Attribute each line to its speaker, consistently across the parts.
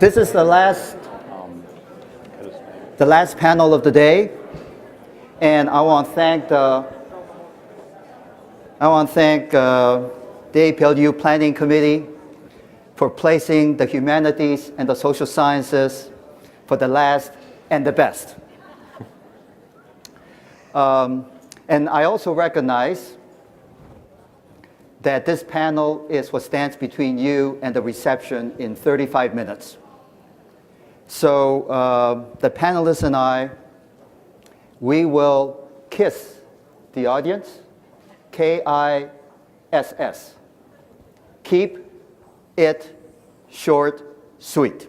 Speaker 1: This is the last panel of the day, and I want to thank the APLU Planning Committee for placing the humanities and the social sciences for the last and the best. And I also recognize that this panel is what stands between you and the reception in 35 minutes. So the panelists and I, we will kiss the audience, K-I-S-S. Keep it short, sweet.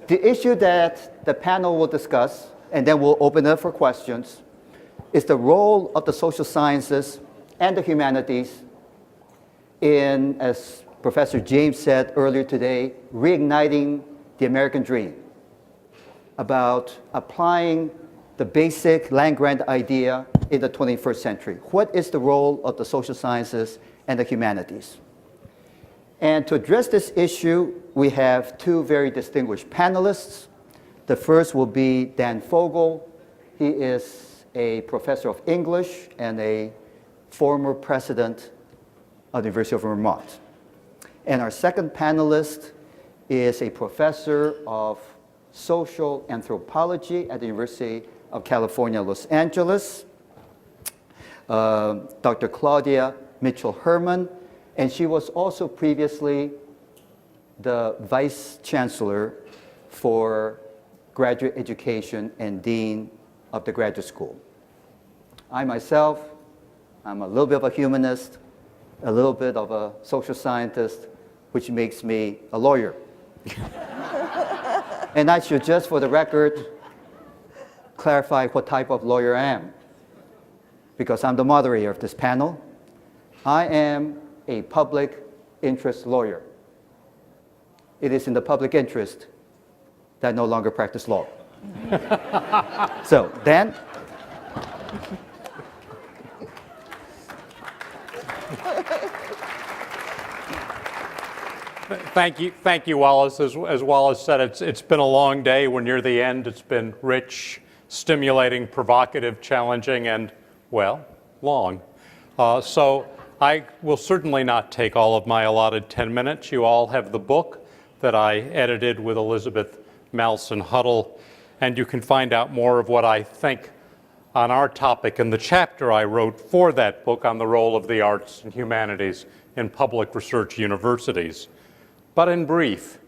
Speaker 1: The issue that the panel will discuss, and then we'll open it up for questions, is the role of the social sciences and the humanities in, as Professor James said earlier today, reigniting the American dream, about applying the basic land-grant idea in the 21st century. What is the role of the social sciences and the humanities? And to address this issue, we have two very distinguished panelists. The first will be Dan Fogel. He is a professor of English and a former president of the University of Vermont. And our second panelist is a professor of social anthropology at the University of California, Los Angeles, Dr. Claudia Mitchell-Herman, and she was also previously the Vice Chancellor for Graduate Education and Dean of the Graduate School. I myself, I'm a little bit of a humanist, a little bit of a social scientist, which makes me a lawyer. And I should just, for the record, clarify what type of lawyer I am, because I'm the moderator of this panel. I am a public interest lawyer. It is in the public interest that I no longer practice law. So, Dan?
Speaker 2: Thank you, Wallace. As Wallace said, it's been a long day. We're near the end. It's been rich, stimulating, provocative, challenging, and, well, long. So I will certainly not take all of my allotted 10 minutes. You all have the book that I edited with Elizabeth Malson Huddle, and you can find out more of what I think on our topic in the chapter I wrote for that book on the role of the arts and humanities in public research universities. But in brief,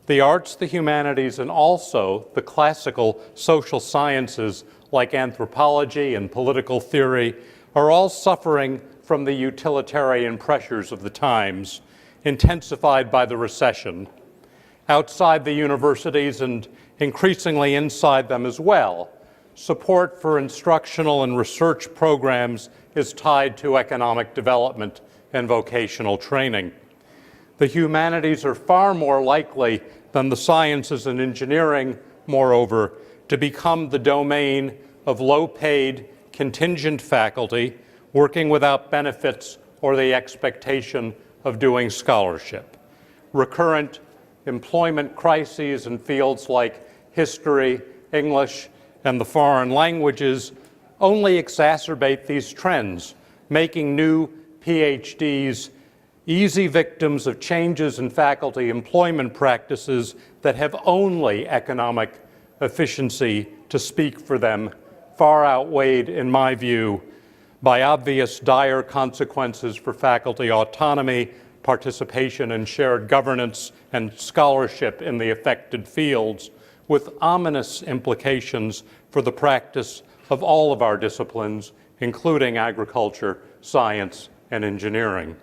Speaker 2: the arts, the humanities, and also the classical social sciences like anthropology and political theory are all suffering from the utilitarian pressures of the times, intensified by the recession. Outside the universities and increasingly inside them as well, support for instructional and research programs is tied to economic development and vocational training. The humanities are far more likely than the sciences and engineering, moreover, to become the domain of low-paid, contingent faculty working without benefits or the expectation of doing scholarship. Recurrent employment crises in fields like history, English, and the foreign languages only exacerbate these trends, making new PhDs easy victims of changes in faculty employment practices that have only economic efficiency to speak for them, far outweighed, in my view, by obvious dire consequences for faculty autonomy, participation in shared governance, and scholarship in the affected fields, with ominous implications for the practice of all of our disciplines, including agriculture, science, and engineering.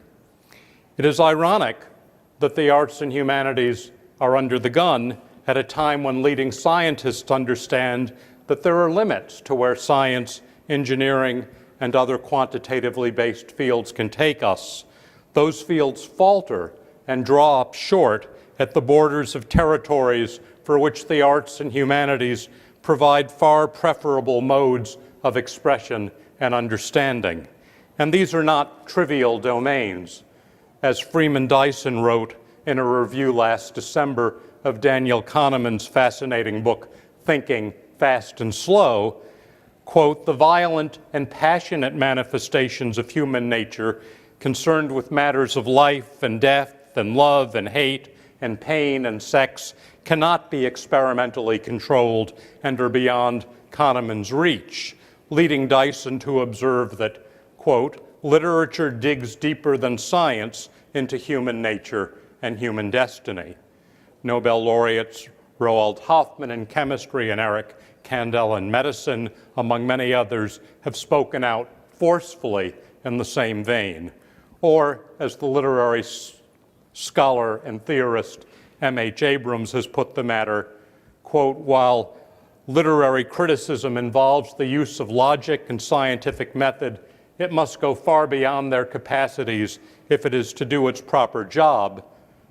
Speaker 2: It is ironic that the arts and humanities are under the gun at a time when leading scientists understand that there are limits to where science, engineering, and other quantitatively based fields can take us. Those fields falter and draw up short at the borders of territories for which the arts and humanities provide far preferable modes of expression and understanding. And these are not trivial domains. As Freeman Dyson wrote, in a review last December of Daniel Kahneman's fascinating book, Thinking Fast and Slow, quote, "The violent and passionate manifestations of human nature concerned with matters of life and death and love and hate and pain and sex cannot be experimentally controlled and are beyond Kahneman's reach," leading Dyson to observe that, quote, "Literature digs deeper than science into human nature and human destiny." Nobel laureates Roald Hoffmann in chemistry and Eric Kandel in medicine, among many others, have spoken out forcefully in the same vein. Or, as the literary scholar and theorist M.H. Abrams has put the matter, quote, "While literary criticism involves the use of logic and scientific method, it must go far beyond their capacities if it is to do its proper job.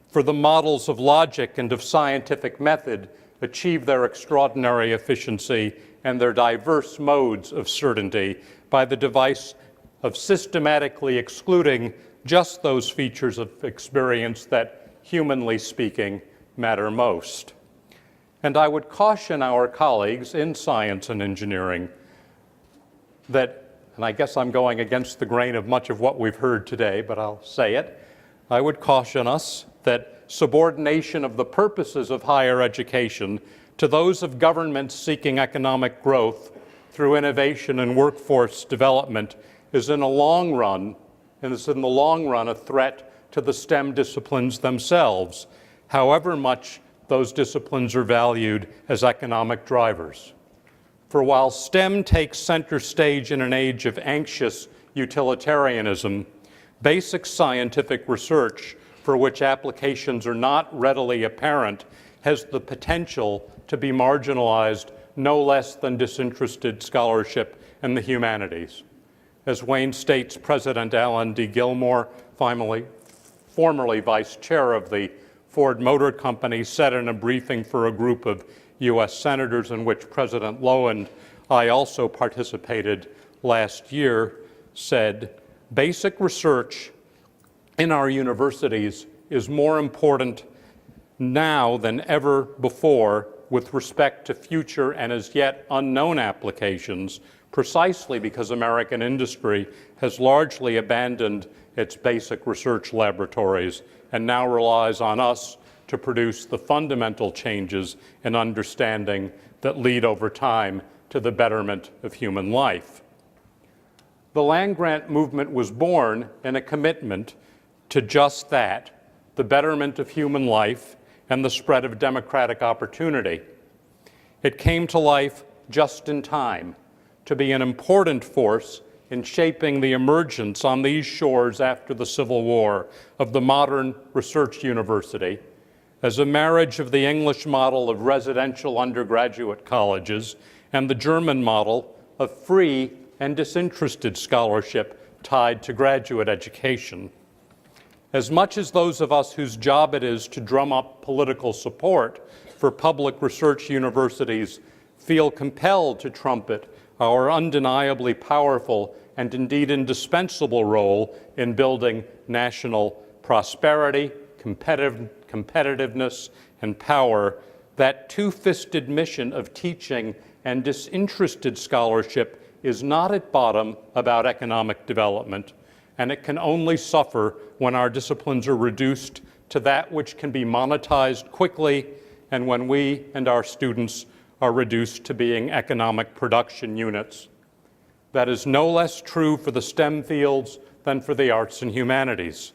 Speaker 2: For the models of logic and of scientific method achieve their extraordinary efficiency and their diverse modes of certainty by the device of systematically excluding just those features of experience that, humanly speaking, matter most." And I would caution our colleagues in science and engineering that, and I guess I'm going against the grain of much of what we've heard today, but I'll say it, I would caution us that subordination of the purposes of higher education to those of governments seeking economic growth through innovation and workforce development is in the long run a threat to the STEM disciplines themselves, however much those disciplines are valued as economic drivers. For while STEM takes center stage in an age of anxious utilitarianism, basic scientific research for which applications are not readily apparent has the potential to be marginalized no less than disinterested scholarship in the humanities. As Wayne State's President Alan D. Gilmore, formerly vice chair of the Ford Motor Company, said in a briefing for a group of U.S. senators in which President Lowe and I also participated last year, said, "Basic research in our universities is more important now than ever before with respect to future and as yet unknown applications, precisely because American industry has largely abandoned its basic research laboratories and now relies on us to produce the fundamental changes in understanding that lead over time to the betterment of human life." The land-grant movement was born in a commitment to just that, the betterment of human life and the spread of democratic opportunity. It came to life just in time to be an important force in shaping the emergence on these shores after the Civil War of the modern research university as a marriage of the English model of residential undergraduate colleges and the German model of free and disinterested scholarship tied to graduate education. As much as those of us whose job it is to drum up political support for public research universities feel compelled to trumpet our undeniably powerful and indeed indispensable role in building national prosperity, competitiveness, and power, that two-fisted mission of teaching and disinterested scholarship is not at bottom about economic development, and it can only suffer when our disciplines are reduced to that which can be monetized quickly and when we and our students are reduced to being economic production units. That is no less true for the STEM fields than for the arts and humanities.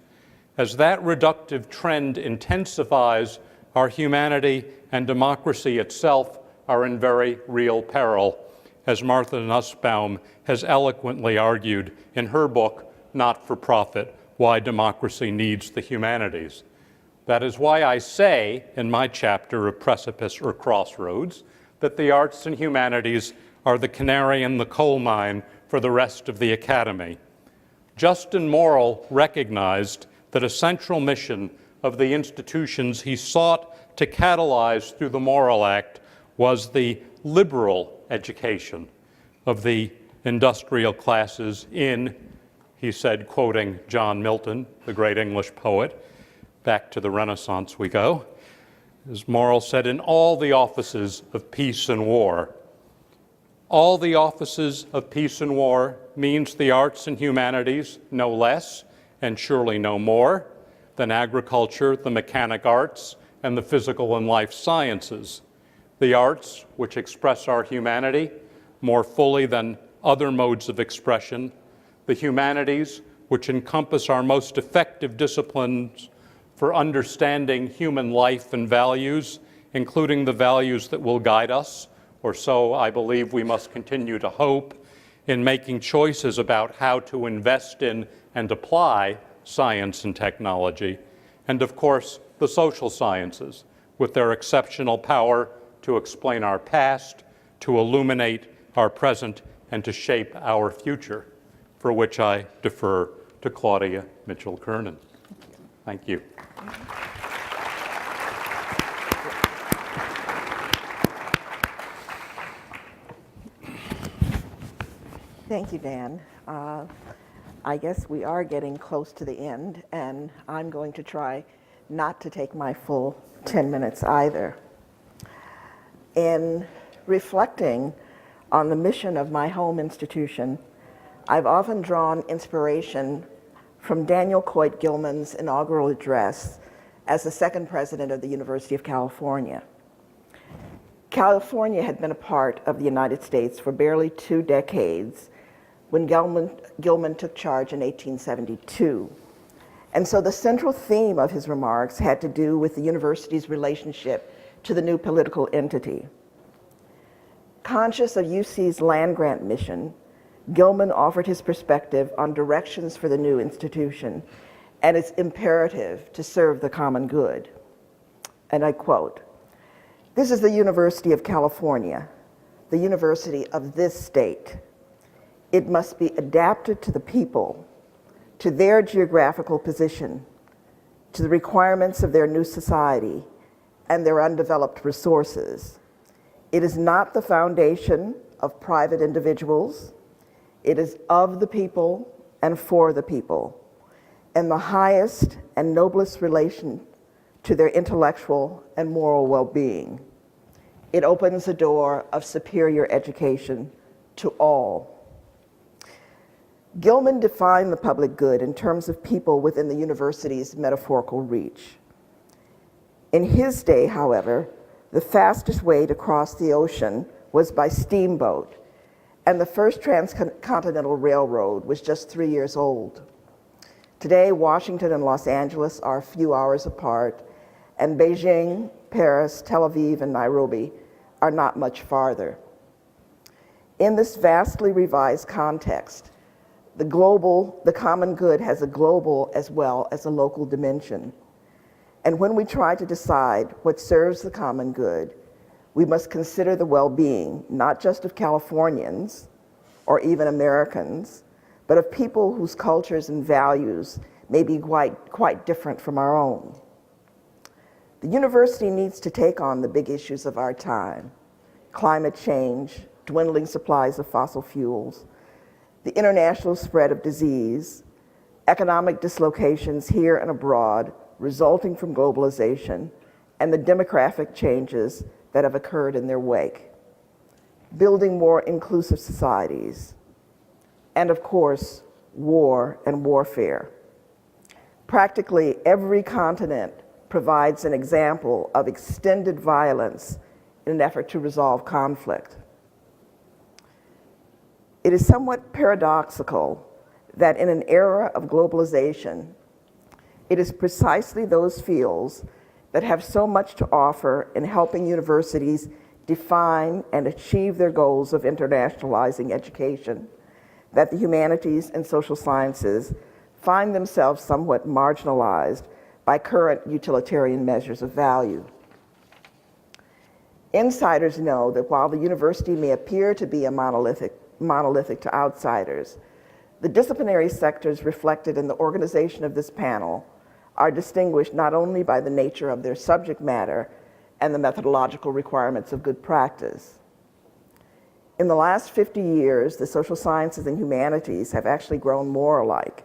Speaker 2: As that reductive trend intensifies, our humanity and democracy itself are in very real peril, as Martha Nussbaum has eloquently argued in her book, Not for Profit: Why Democracy Needs the Humanities. That is why I say in my chapter of Precipice or Crossroads that the arts and humanities are the canary in the coal mine for the rest of the academy. Justin Morrill recognized that a central mission of the institutions he sought to catalyze through the Morrill Act was the liberal education of the industrial classes in, he said, quoting John Milton, the great English poet, back to the Renaissance we go. As Morrill said, in all the offices of peace and war. All the offices of peace and war means the arts and humanities no less, and surely no more, than agriculture, the mechanic arts, and the physical and life sciences. The arts, which express our humanity more fully than other modes of expression. The humanities, which encompass our most effective disciplines for understanding human life and values, including the values that will guide us, or so I believe we must continue to hope, in making choices about how to invest in and apply science and technology. And of course, the social sciences, with their exceptional power to explain our past, to illuminate our present, and to shape our future, for which I defer to Claudia Mitchell-Kernan. Thank you.
Speaker 3: Thank you, Dan. I guess we are getting close to the end, and I'm going to try not to take my full 10 minutes either. In reflecting on the mission of my home institution, I've often drawn inspiration from Daniel Coit Gilman's inaugural address as the second president of the University of California. California had been a part of the United States for barely 2 decades when Gilman took charge in 1872. And so the central theme of his remarks had to do with the university's relationship to the new political entity. Conscious of UC's land-grant mission, Gilman offered his perspective on directions for the new institution and its imperative to serve the common good. And I quote, "This is the University of California, the university of this state. It must be adapted to the people, to their geographical position, to the requirements of their new society and their undeveloped resources. It is not the foundation of private individuals. It is of the people and for the people, and the highest and noblest relation to their intellectual and moral well-being. It opens the door of superior education to all." Gilman defined the public good in terms of people within the university's metaphorical reach. In his day, however, the fastest way to cross the ocean was by steamboat, and the first transcontinental railroad was just 3 years old. Today, Washington and Los Angeles are a few hours apart, and Beijing, Paris, Tel Aviv, and Nairobi are not much farther. In this vastly revised context, the common good has a global as well as a local dimension. And when we try to decide what serves the common good, we must consider the well-being, not just of Californians or even Americans, but of people whose cultures and values may be quite different from our own. The university needs to take on the big issues of our time: climate change, dwindling supplies of fossil fuels, the international spread of disease, economic dislocations here and abroad resulting from globalization, and the demographic changes that have occurred in their wake, building more inclusive societies, and of course, war and warfare. Practically every continent provides an example of extended violence in an effort to resolve conflict. It is somewhat paradoxical that in an era of globalization, it is precisely those fields that have so much to offer in helping universities define and achieve their goals of internationalizing education that the humanities and social sciences find themselves somewhat marginalized by current utilitarian measures of value. Insiders know that while the university may appear to be monolithic to outsiders, the disciplinary sectors reflected in the organization of this panel are distinguished not only by the nature of their subject matter and the methodological requirements of good practice. In the last 50 years, the social sciences and humanities have actually grown more alike.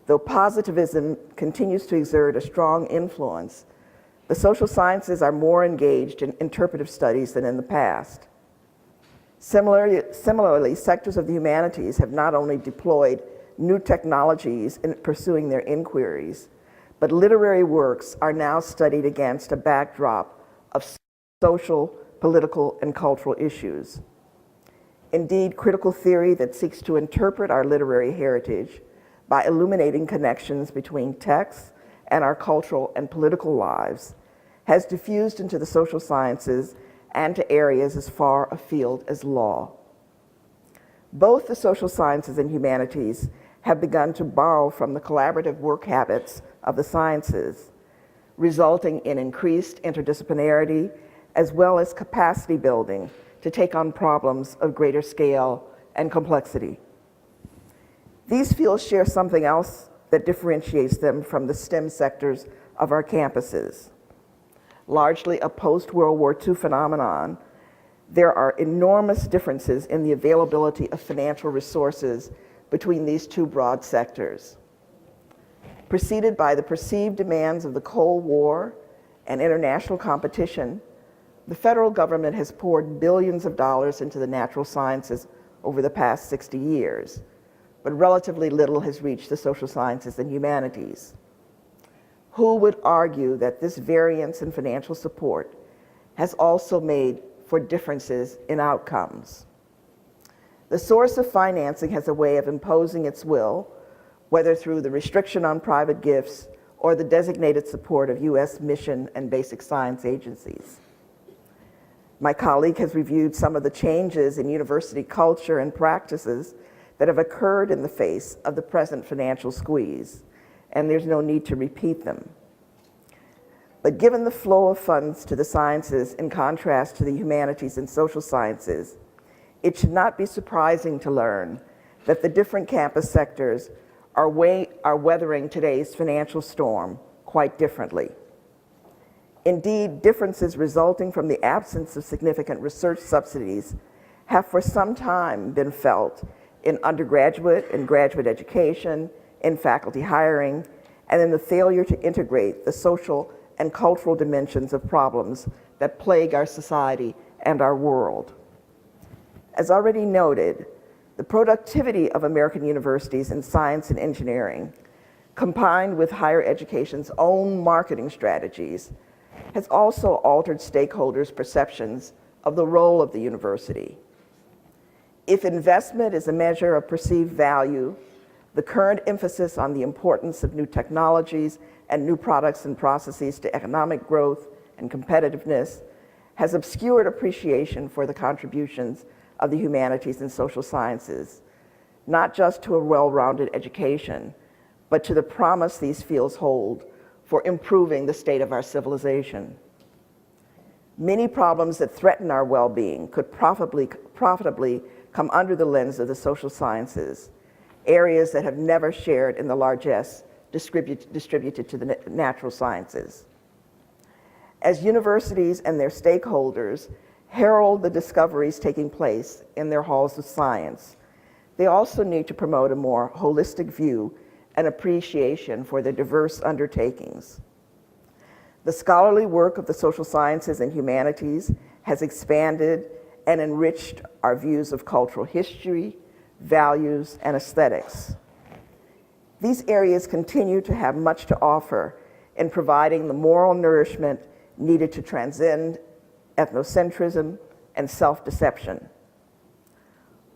Speaker 3: Though positivism continues to exert a strong influence, the social sciences are more engaged in interpretive studies than in the past. Similarly, sectors of the humanities have not only deployed new technologies in pursuing their inquiries, but literary works are now studied against a backdrop of social, political, and cultural issues. Indeed, critical theory that seeks to interpret our literary heritage by illuminating connections between texts and our cultural and political lives has diffused into the social sciences and to areas as far afield as law. Both the social sciences and humanities have begun to borrow from the collaborative work habits of the sciences, resulting in increased interdisciplinarity as well as capacity building to take on problems of greater scale and complexity. These fields share something else that differentiates them from the STEM sectors of our campuses. Largely a post-World War II phenomenon, there are enormous differences in the availability of financial resources between these two broad sectors. Preceded by the perceived demands of the Cold War and international competition, the federal government has poured billions of dollars into the natural sciences over the past 60 years, but relatively little has reached the social sciences and humanities. Who would argue that this variance in financial support has also made for differences in outcomes? The source of financing has a way of imposing its will, whether through the restriction on private gifts or the designated support of US mission and basic science agencies. My colleague has reviewed some of the changes in university culture and practices that have occurred in the face of the present financial squeeze, and there's no need to repeat them. But given the flow of funds to the sciences in contrast to the humanities and social sciences, it should not be surprising to learn that the different campus sectors are weathering today's financial storm quite differently. Indeed, differences resulting from the absence of significant research subsidies have for some time been felt in undergraduate and graduate education, in faculty hiring, and in the failure to integrate the social and cultural dimensions of problems that plague our society and our world. As already noted, the productivity of American universities in science and engineering, combined with higher education's own marketing strategies, has also altered stakeholders' perceptions of the role of the university. If investment is a measure of perceived value, the current emphasis on the importance of new technologies and new products and processes to economic growth and competitiveness has obscured appreciation for the contributions of the humanities and social sciences, not just to a well-rounded education, but to the promise these fields hold for improving the state of our civilization. Many problems that threaten our well-being could profitably come under the lens of the social sciences, areas that have never shared in the largesse distributed to the natural sciences. As universities and their stakeholders herald the discoveries taking place in their halls of science, they also need to promote a more holistic view and appreciation for their diverse undertakings. The scholarly work of the social sciences and humanities has expanded and enriched our views of cultural history, values, and aesthetics. These areas continue to have much to offer in providing the moral nourishment needed to transcend ethnocentrism and self-deception.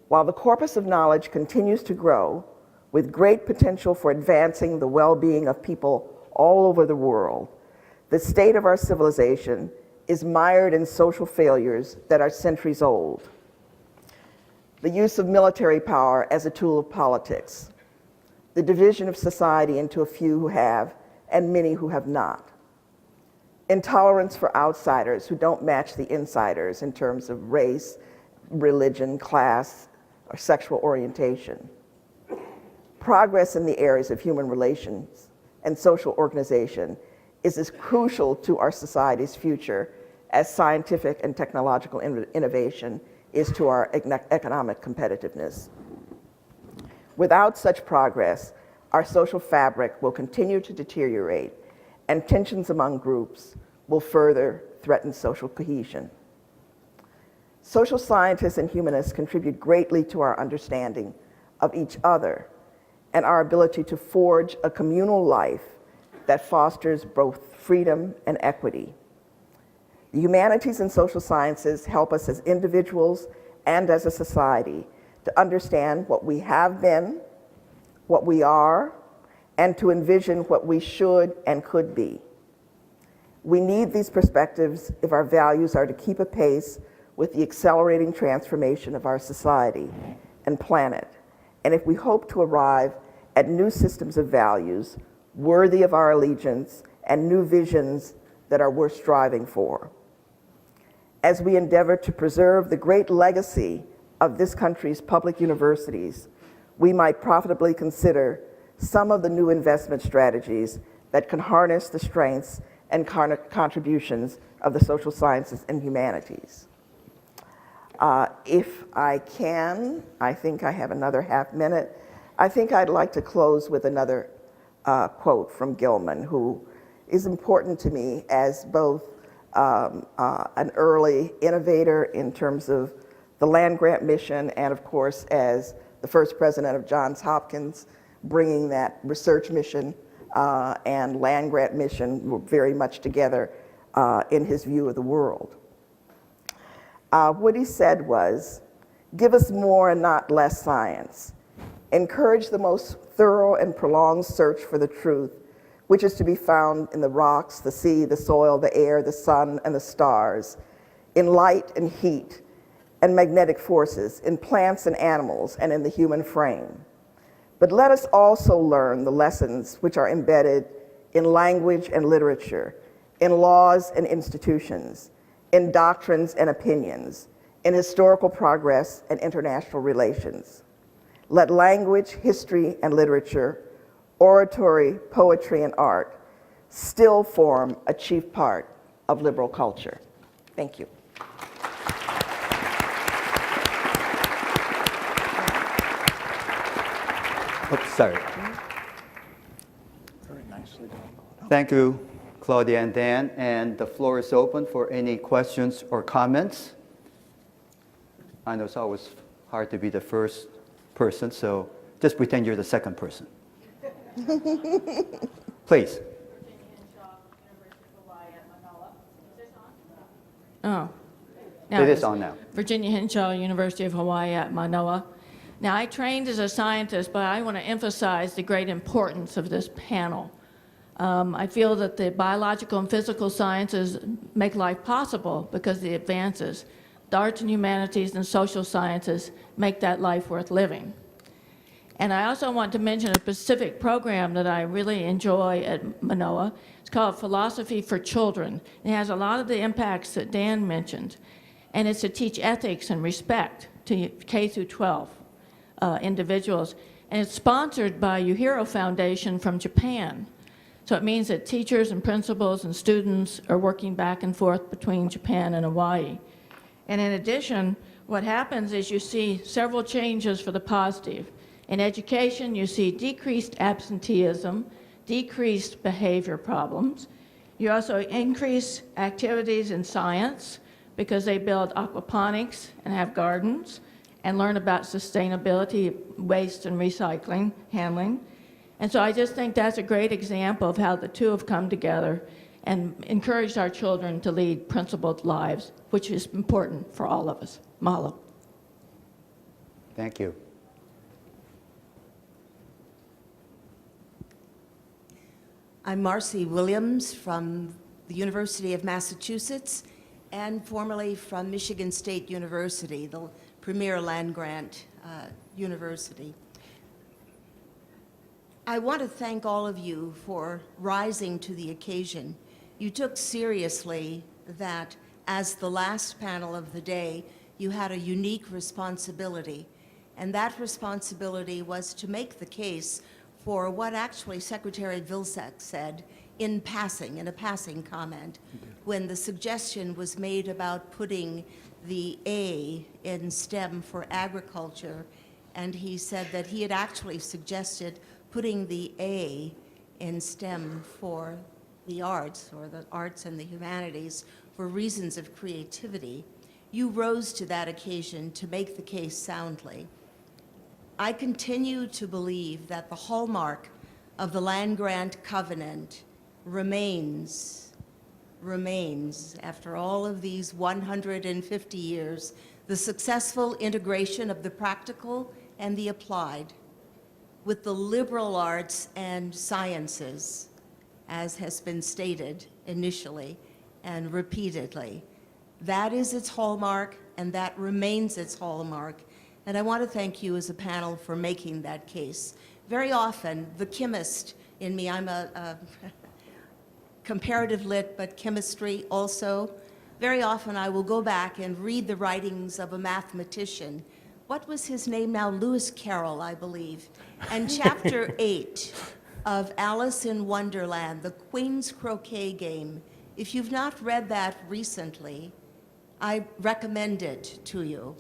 Speaker 3: While the corpus of knowledge continues to grow, with great potential for advancing the well-being of people all over the world, the state of our civilization is mired in social failures that are centuries old. The use of military power as a tool of politics, the division of society into a few who have and many who have not, intolerance for outsiders who don't match the insiders in terms of race, religion, class, or sexual orientation. Progress in the areas of human relations and social organization is as crucial to our society's future as scientific and technological innovation is to our economic competitiveness. Without such progress, our social fabric will continue to deteriorate, and tensions among groups will further threaten social cohesion. Social scientists and humanists contribute greatly to our understanding of each other and our ability to forge a communal life that fosters both freedom and equity. The humanities and social sciences help us as individuals and as a society to understand what we have been, what we are, and to envision what we should and could be. We need these perspectives if our values are to keep apace with the accelerating transformation of our society and planet, and if we hope to arrive at new systems of values worthy of our allegiance and new visions that are worth striving for. As we endeavor to preserve the great legacy of this country's public universities, we might profitably consider some of the new investment strategies that can harness the strengths and contributions of the social sciences and humanities. If I can, I think I have another half minute. I think I'd like to close with another quote from Gilman, who is important to me as both an early innovator in terms of the land-grant mission and, of course, as the first president of Johns Hopkins, bringing that research mission and land-grant mission very much together in his view of the world. What he said was, give us more and not less science. Encourage the most thorough and prolonged search for the truth, which is to be found in the rocks, the sea, the soil, the air, the sun, and the stars, in light and heat and magnetic forces, in plants and animals, and in the human frame. But let us also learn the lessons which are embedded in language and literature, in laws and institutions, in doctrines and opinions, in historical progress and international relations. Let language, history, and literature, oratory, poetry, and art still form a chief part of liberal culture. Thank you.
Speaker 1: Oops, sorry.
Speaker 2: Very nicely done.
Speaker 1: Thank you, Claudia and Dan, and the floor is open for any questions or comments. I know it's always hard to be the first person, so just pretend you're the second person. Please.
Speaker 4: Oh.
Speaker 1: It is on now.
Speaker 4: Virginia Henshaw, University of Hawaii at Manoa. Now, I trained as a scientist, but I want to emphasize the great importance of this panel. I feel that the biological and physical sciences make life possible because the advances. The arts and humanities and social sciences make that life worth living. And I also want to mention a specific program that I really enjoy at Manoa. It's called Philosophy for Children. It has a lot of the impacts that Dan mentioned. And it's to teach ethics and respect to K through 12 individuals. And it's sponsored by Yuhiro Foundation from Japan. So it means that teachers and principals and students are working back and forth between Japan and Hawaii. And in addition, what happens is you see several changes for the positive. In education, you see decreased absenteeism, decreased behavior problems. You also increase activities in science because they build aquaponics and have gardens and learn about sustainability, waste and recycling, handling. And so I just think that's a great example of how the two have come together and encouraged our children to lead principled lives, which is important for all of us. Mahalo.
Speaker 1: Thank you.
Speaker 5: I'm Marcy Williams from the University of Massachusetts and formerly from Michigan State University, the premier land-grant university. I want to thank all of you for rising to the occasion. You took seriously that as the last panel of the day, you had a unique responsibility, and that responsibility was to make the case for what actually Secretary Vilsack said in passing, in a passing comment, when the suggestion was made about putting the A in STEM for agriculture, and he said that he had actually suggested putting the A in STEM for the arts, or the arts and the humanities, for reasons of creativity, you rose to that occasion to make the case soundly. I continue to believe that the hallmark of the land-grant covenant remains, after all of these 150 years, the successful integration of the practical and the applied with the liberal arts and sciences, as has been stated initially and repeatedly. That is its hallmark, and that remains its hallmark. And I want to thank you as a panel for making that case. Very often, the chemist in me, I'm a comparative lit, but chemistry also, very often I will go back and read the writings of a mathematician. What was his name now? Lewis Carroll, I believe. And chapter 8 of Alice in Wonderland, the Queen's Croquet game, if you've not read that recently, I recommend it to you.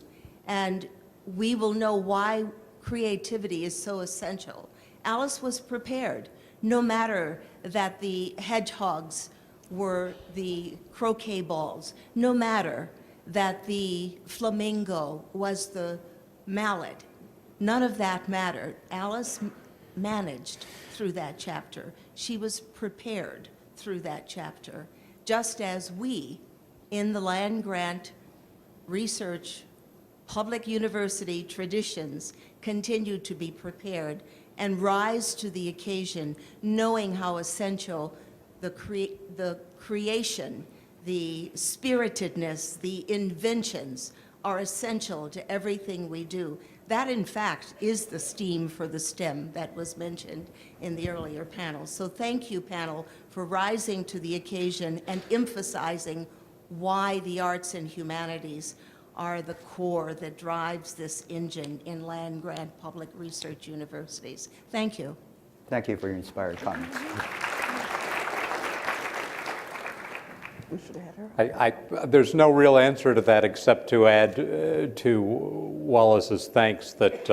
Speaker 5: And we will know why creativity is so essential. Alice was prepared, no matter that the hedgehogs were the croquet balls, no matter that the flamingo was the mallet. None of that mattered. Alice managed through that chapter. She was prepared through that chapter, just as we, in the land-grant research public university traditions, continue to be prepared and rise to the occasion, knowing how essential the creation, the spiritedness, the inventions are essential to everything we do. That, in fact, is the STEAM for the STEM that was mentioned in the earlier panel. So thank you, panel, for rising to the occasion and emphasizing why the arts and humanities are the core that drives this engine in land-grant public research universities. Thank you.
Speaker 1: Thank you for your inspired comments.
Speaker 3: We should have had her.
Speaker 2: There's no real answer to that except to add to Wallace's thanks that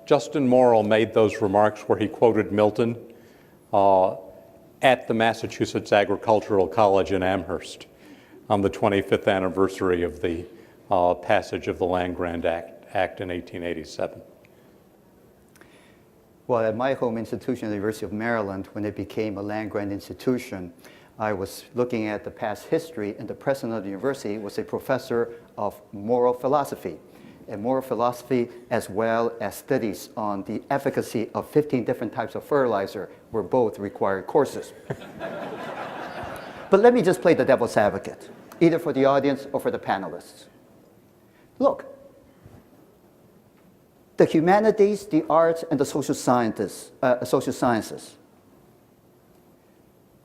Speaker 2: Justin Morrill made those remarks where he quoted Milton at the Massachusetts Agricultural College in Amherst on the 25th anniversary of the passage of the Land-Grant Act in 1887.
Speaker 1: Well, at my home institution, the University of Maryland, when it became a land-grant institution, I was looking at the past history, and the president of the university was a professor of moral philosophy. And moral philosophy, as well as studies on the efficacy of 15 different types of fertilizer, were both required courses. But let me just play the devil's advocate, either for the audience or for the panelists. Look, the humanities, the arts, and the social sciences,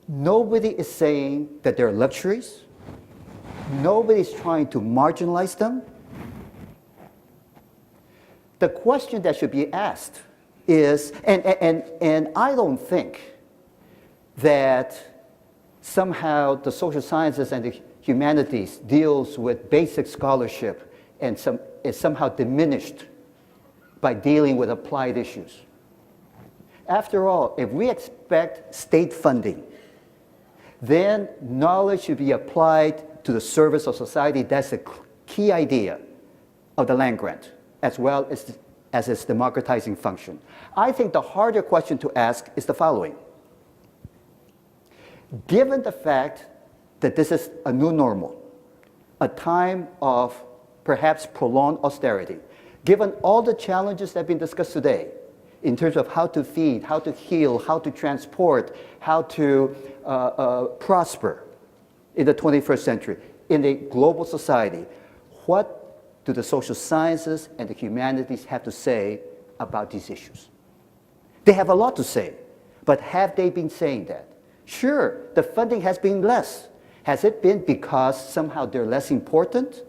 Speaker 1: nobody is saying that they're luxuries. Nobody's trying to marginalize them. The question that should be asked is, and I don't think that somehow the social sciences and the humanities deals with basic scholarship and is somehow diminished by dealing with applied issues. After all, if we expect state funding, then knowledge should be applied to the service of society. That's the key idea of the land grant, as well as its democratizing function. I think the harder question to ask is the following. Given the fact that this is a new normal, a time of perhaps prolonged austerity, given all the challenges that have been discussed today, in terms of how to feed, how to heal, how to transport, how to prosper in the 21st century, in a global society, what do the social sciences and the humanities have to say about these issues? They have a lot to say, but have they been saying that? Sure, the funding has been less. Has it been because somehow they're less important?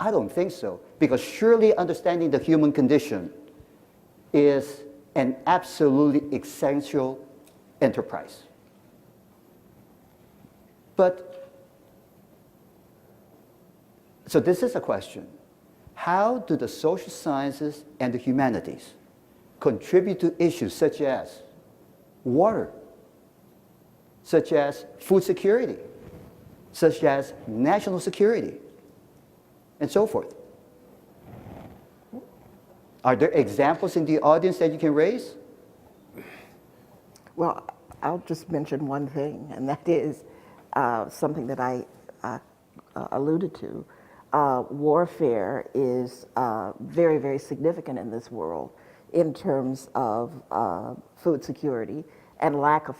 Speaker 1: I don't think so, because surely understanding the human condition is an absolutely essential enterprise. But, so this is a question. How do the social sciences and the humanities contribute to issues such as water, such as food security, such as national security, and so forth. Are there examples in the audience that you can raise?
Speaker 3: Well, I'll just mention one thing, and that is something that I alluded to. Warfare is very, very significant in this world in terms of food security and lack of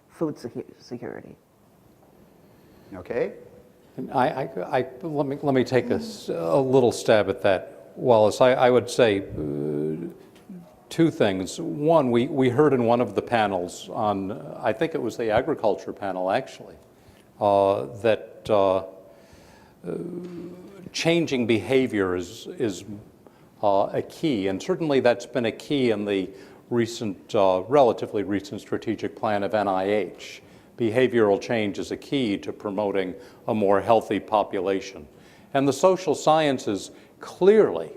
Speaker 3: food security.
Speaker 1: Okay.
Speaker 2: And let me take a little stab at that, Wallace. I would say two things. One, we heard in one of the panels on, I think it was the agriculture panel actually, that changing behavior is a key, and certainly that's been a key in the recent, relatively recent strategic plan of NIH. Behavioral change is a key to promoting a more healthy population. And the social sciences clearly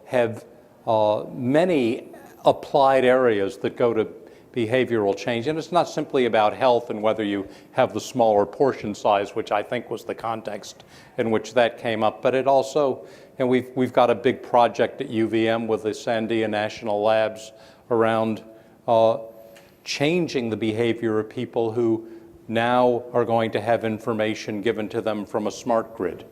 Speaker 2: have many applied areas that go to behavioral change. And it's not simply about health and whether you have the smaller portion size, which I think was the context in which that came up, but it also, and we've got a big project at UVM with the Sandia National Labs around changing the behavior of people who now are going to have information given to them from a smart grid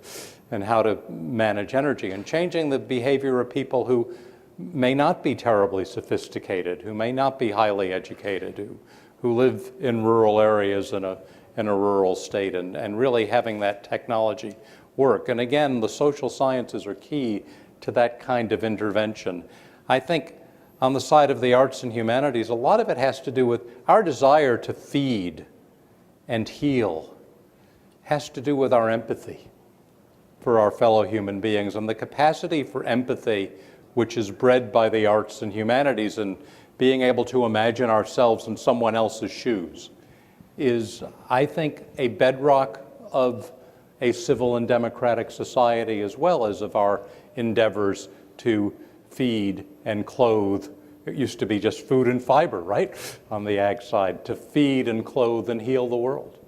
Speaker 2: and how to manage energy, and changing the behavior of people who may not be terribly sophisticated, who may not be highly educated, who live in rural areas in a rural state, and really having that technology work. And again, the social sciences are key to that kind of intervention. I think on the side of the arts and humanities, a lot of it has to do with our desire to feed and heal, has to do with our empathy for our fellow human beings, and the capacity for empathy which is bred by the arts and humanities, and being able to imagine ourselves in someone else's shoes is, I think, a bedrock of a civil and democratic society, as well as of our endeavors to feed and clothe. It used to be just food and fiber, right, on the ag side, to feed and clothe and heal the world.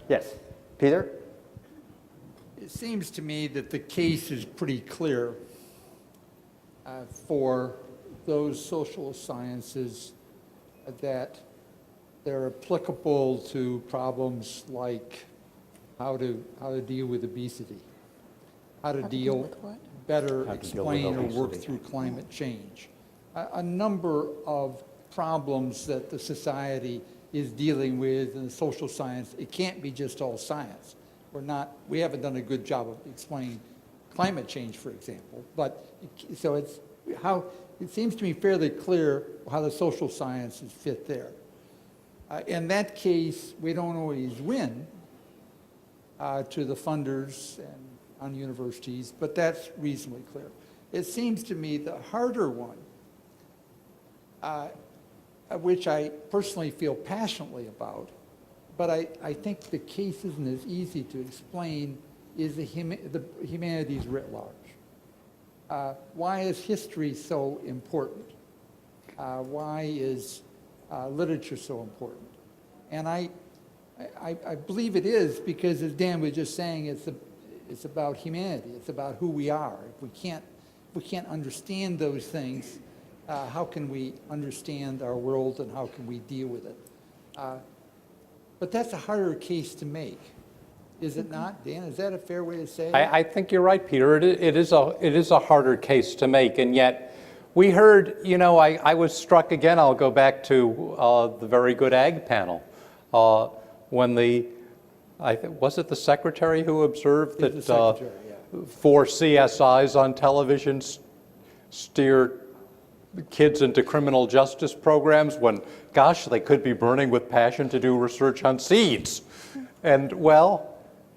Speaker 1: Yes. Peter?
Speaker 6: It seems to me that the case is pretty clear for those social sciences that they're applicable to problems like how to deal with obesity, how to deal better explain or work through climate change. A number of problems that the society is dealing with in the social science. It can't be just all science. We haven't done a good job of explaining climate change, for example. So it seems to me fairly clear how the social sciences fit there. In that case, we don't always win to the funders and on universities, but that's reasonably clear. It seems to me the harder one, which I personally feel passionately about, but I think the case isn't as easy to explain, is the humanities writ large. Why is history so important? Why is literature so important? And I believe it is because, as Dan was just saying, it's about humanity. It's about who we are. If we can't understand those things, how can we understand our world and how can we deal with it? But that's a harder case to make, is it not, Dan? Is that a fair way to say it?
Speaker 2: I think you're right, Peter. It is a harder case to make, and yet we heard, I was struck again, I'll go back to the very good ag panel, when was it the secretary who observed that 4 CSIs on television steer kids into criminal justice programs when, gosh, they could be burning with passion to do research on seeds. And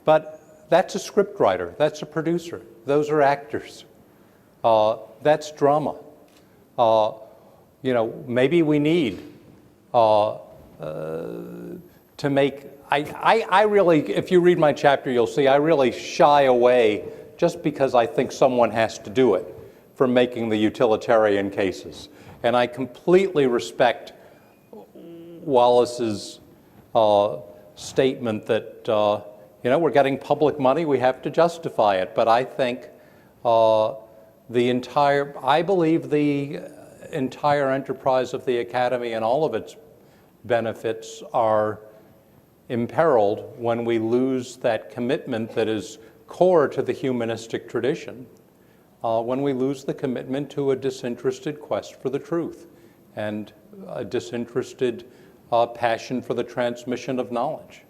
Speaker 2: but that's a scriptwriter, that's a producer, those are actors, that's drama. Maybe we need to make, I really, if you read my chapter, you'll see I really shy away just because I think someone has to do it. from making the utilitarian cases. And I completely respect Wallace's statement that, we're getting public money, we have to justify it. But I think I believe the entire enterprise of the Academy and all of its benefits are imperiled when we lose that commitment that is core to the humanistic tradition, when we lose the commitment to a disinterested quest for the truth and a disinterested passion for the transmission of knowledge.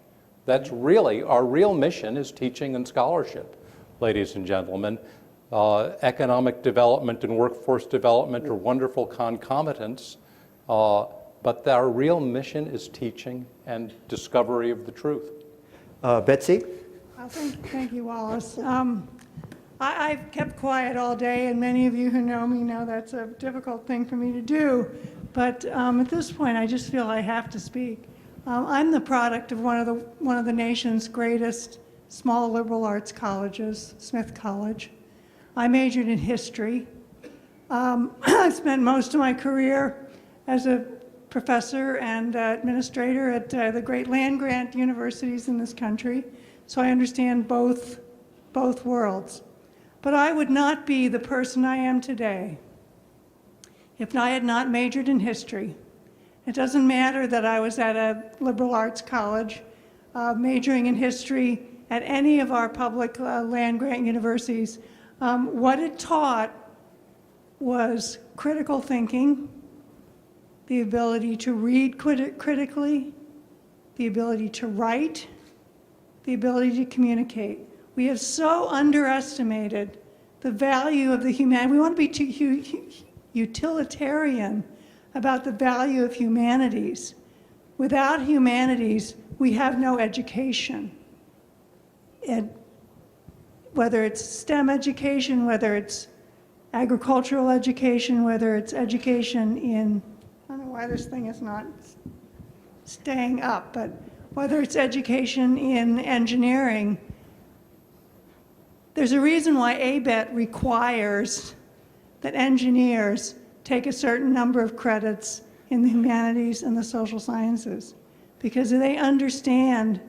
Speaker 2: That's really, our real mission is teaching and scholarship, ladies and gentlemen. Economic development and workforce development are wonderful concomitants, but our real mission is teaching and discovery of the truth.
Speaker 1: Betsy?
Speaker 7: Thank you, Wallace. I've kept quiet all day, and many of you who know me know that's a difficult thing for me to do. But at this point, I just feel I have to speak. I'm the product of one of the nation's greatest small liberal arts colleges, Smith College. I majored in history. I spent most of my career as a professor and administrator at the great land-grant universities in this country, so I understand both worlds. But I would not be the person I am today if I had not majored in history. It doesn't matter that I was at a liberal arts college majoring in history at any of our public land-grant universities. What it taught was critical thinking, the ability to read critically, the ability to write, the ability to communicate. We have so underestimated the value of the humanity. We want to be too utilitarian about the value of humanities. Without humanities, we have no education. And whether it's STEM education, whether it's agricultural education, whether it's education in, I don't know why this thing is not staying up, but whether it's education in engineering, there's a reason why ABET requires that engineers take a certain number of credits in the humanities and the social sciences, because they understand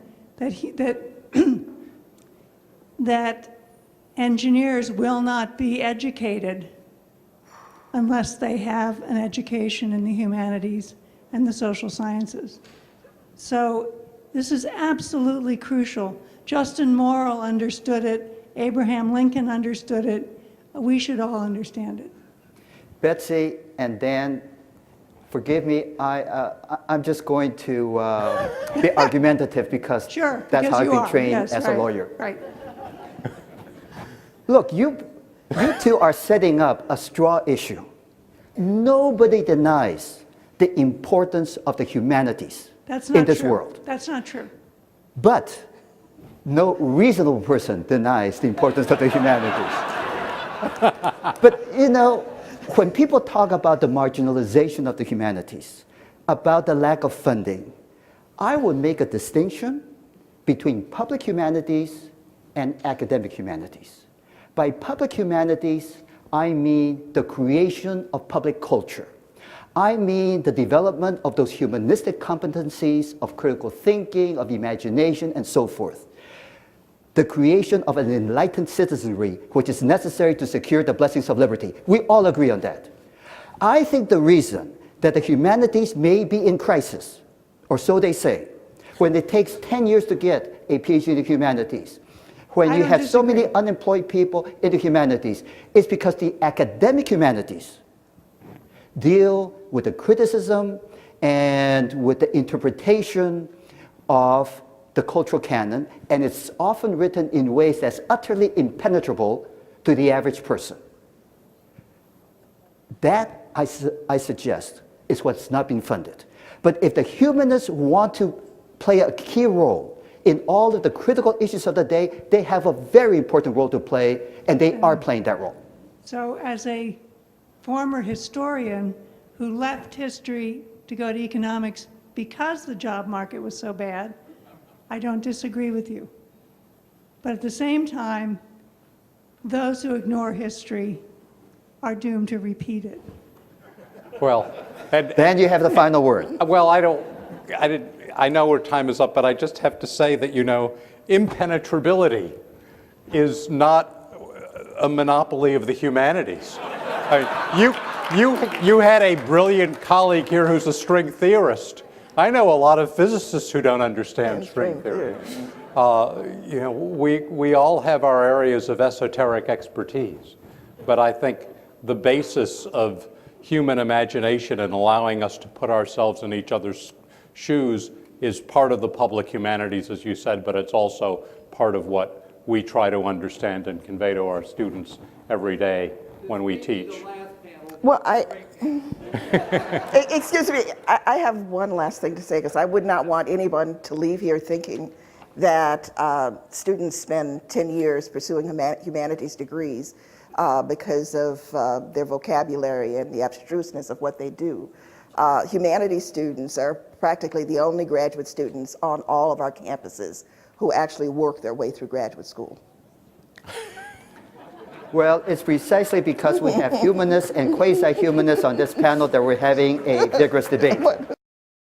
Speaker 7: that engineers will not be educated unless they have an education in the humanities and the social sciences. So this is absolutely crucial. Justin Morrill understood it. Abraham Lincoln understood it. We should all understand it.
Speaker 1: Betsy, and Dan, forgive me, I'm just going to be argumentative because
Speaker 7: Sure,
Speaker 1: that's how I've been trained
Speaker 7: yes,
Speaker 1: as
Speaker 7: right,
Speaker 1: a lawyer.
Speaker 7: Right.
Speaker 1: Look, you two are setting up a straw issue. Nobody denies the importance of the humanities
Speaker 7: That's not
Speaker 1: in this
Speaker 7: true.
Speaker 1: world.
Speaker 7: That's not true.
Speaker 1: But no reasonable person denies the importance of the humanities. But when people talk about the marginalization of the humanities, about the lack of funding, I would make a distinction between public humanities and academic humanities. By public humanities, I mean the creation of public culture. I mean the development of those humanistic competencies of critical thinking, of imagination, and so forth. The creation of an enlightened citizenry, which is necessary to secure the blessings of liberty. We all agree on that. I think the reason that the humanities may be in crisis, or so they say, when it takes 10 years to get a PhD in the humanities, when you have so many unemployed people in the humanities, is because the academic humanities deal with the criticism and with the interpretation of the cultural canon, and it's often written in ways that's utterly impenetrable to the average person. That, I suggest, is what's not being funded. But if the humanists want to play a key role in all of the critical issues of the day, they have a very important role to play, and they are playing that role.
Speaker 7: So as a former historian who left history to go to economics because the job market was so bad, I don't disagree with you. But at the same time, those who ignore history are doomed to repeat it.
Speaker 2: Well, and,
Speaker 1: Then you have the final word.
Speaker 2: well, I know our time is up, but I just have to say that, impenetrability is not a monopoly of the humanities. You had a brilliant colleague here who's a string theorist. I know a lot of physicists who don't understand string theory. We all have our areas of esoteric expertise, but I think the basis of human imagination and allowing us to put ourselves in each other's shoes is part of the public humanities, as you said, but it's also part of what we try to understand and convey to our students every day when we teach.
Speaker 3: Well, excuse me, I have one last thing to say, because I would not want anyone to leave here thinking that students spend 10 years pursuing humanities degrees because of their vocabulary and the abstruseness of what they do. Humanities students are practically the only graduate students on all of our campuses who actually work their way through graduate school.
Speaker 1: Well, it's precisely because we have humanists and quasi-humanists on this panel that we're having a vigorous debate.